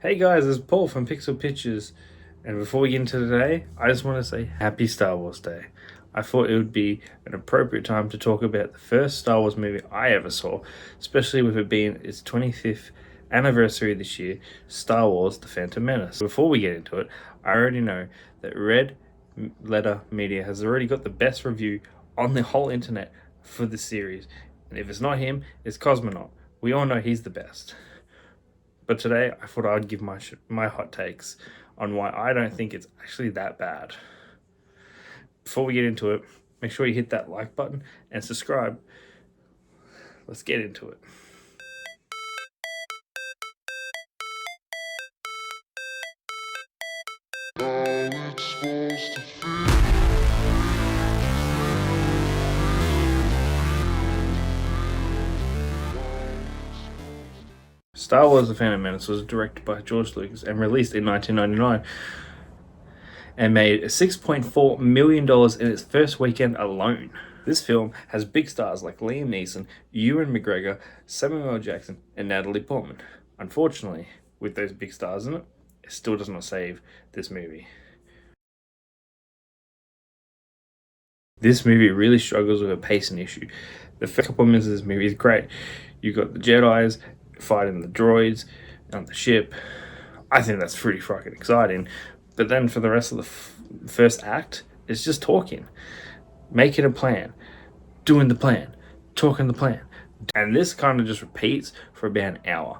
Hey guys, it's Paul from Pixel Pictures, and before we get into today, I just want to say Happy Star Wars Day. I thought it would be an appropriate time to talk about the first Star Wars movie I ever saw, especially with it being its 25th anniversary this year, Star Wars The Phantom Menace. Before we get into it, I already know that Red Letter Media has already got the best review on the whole internet for the series, and if it's not him, it's Cosmonaut. We all know he's the best. But today, I thought I'd give my hot takes on why I don't think it's actually that bad. Before we get into it, make sure you hit that like button and subscribe. Let's get into it. Star Wars The Phantom Menace was directed by George Lucas and released in 1999 and made $6.4 million in its first weekend alone. This film has big stars like Liam Neeson, Ewan McGregor, Samuel L. Jackson, and Natalie Portman. Unfortunately, with those big stars in it, it still does not save this movie. This movie really struggles with a pacing issue. The first couple of minutes of this movie is great. You got the Jedi's fighting the droids on the ship. I think that's pretty fucking exciting. But then for the rest of the first act, it's just talking, making a plan, doing the plan, talking the plan. And this kind of just repeats for about an hour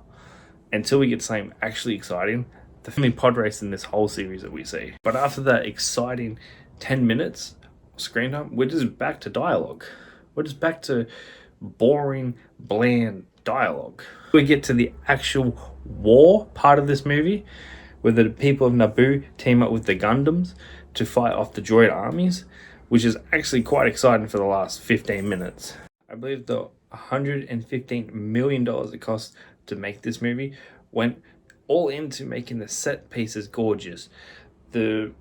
until we get something actually exciting. The only pod race in this whole series that we see. But after that exciting 10 minutes screen time, we're just back to dialogue. We're just back to boring, bland dialogue. We get to the actual war part of this movie, where the people of Naboo team up with the Gundams to fight off the droid armies, which is actually quite exciting for the last 15 minutes. I believe the $115 million it cost to make this movie went all into making the set pieces gorgeous, the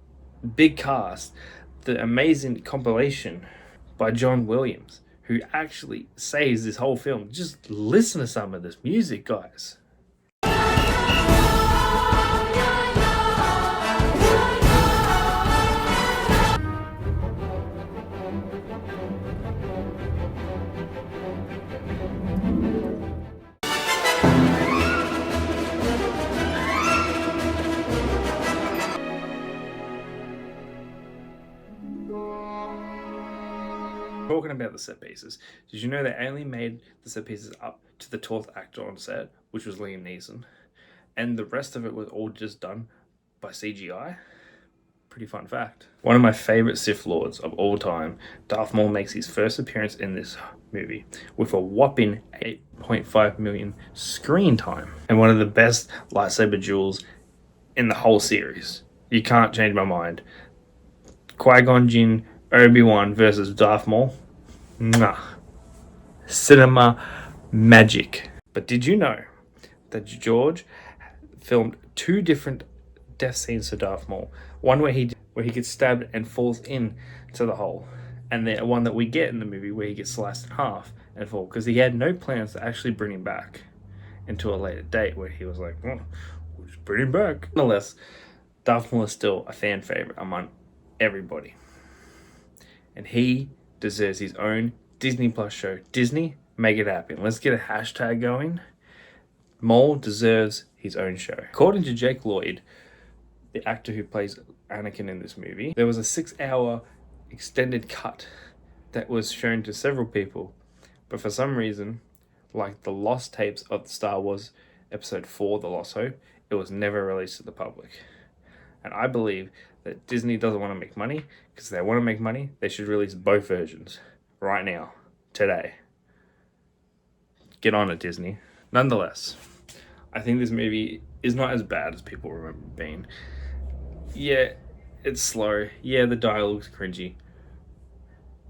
big cast, the amazing compilation by John Williams, who actually saves this whole film. Just listen to some of this music, guys. Talking about the set pieces, did you know they only made the set pieces up to the 12th actor on set, which was Liam Neeson, and the rest of it was all just done by CGI? Pretty fun fact. One of my favorite Sith Lords of all time, Darth Maul, makes his first appearance in this movie with a whopping 8.5 million screen time and one of the best lightsaber duels in the whole series. You can't change my mind. Qui-Gon Jinn, Obi-Wan versus Darth Maul. Mwah. Cinema magic. But did you know that George filmed two different death scenes for Darth Maul? One where he gets stabbed and falls in to the hole, and the one that we get in the movie where he gets sliced in half and fall, because he had no plans to actually bring him back until a later date where he was like, oh, we'll just bring him back. Nonetheless, Darth Maul is still a fan favorite among everybody. And he deserves his own Disney Plus show. Disney, make it happen. Let's get a hashtag going. Maul deserves his own show. According to Jake Lloyd, the actor who plays Anakin in this movie, there was a 6-hour extended cut that was shown to several people. But for some reason, like the lost tapes of Star Wars Episode 4, The Lost Hope, it was never released to the public. And I believe that Disney doesn't want to make money, because if they want to make money, they should release both versions right now, today. Get on it, Disney. Nonetheless, I think this movie is not as bad as people remember being. Yeah, it's slow. Yeah, the dialogue's cringy.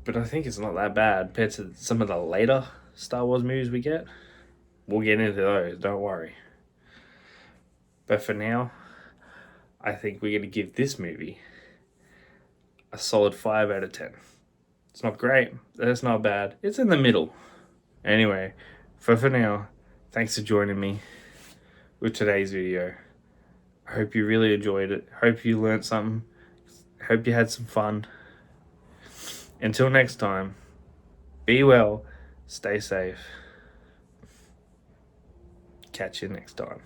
But I think it's not that bad compared to some of the later Star Wars movies we get. We'll get into those, don't worry. But for now, I think we're going to give this movie a solid 5 out of 10. It's not great. It's not bad. It's in the middle. Anyway, for now, thanks for joining me with today's video. I hope you really enjoyed it. Hope you learned something. Hope you had some fun. Until next time, be well, stay safe. Catch you next time.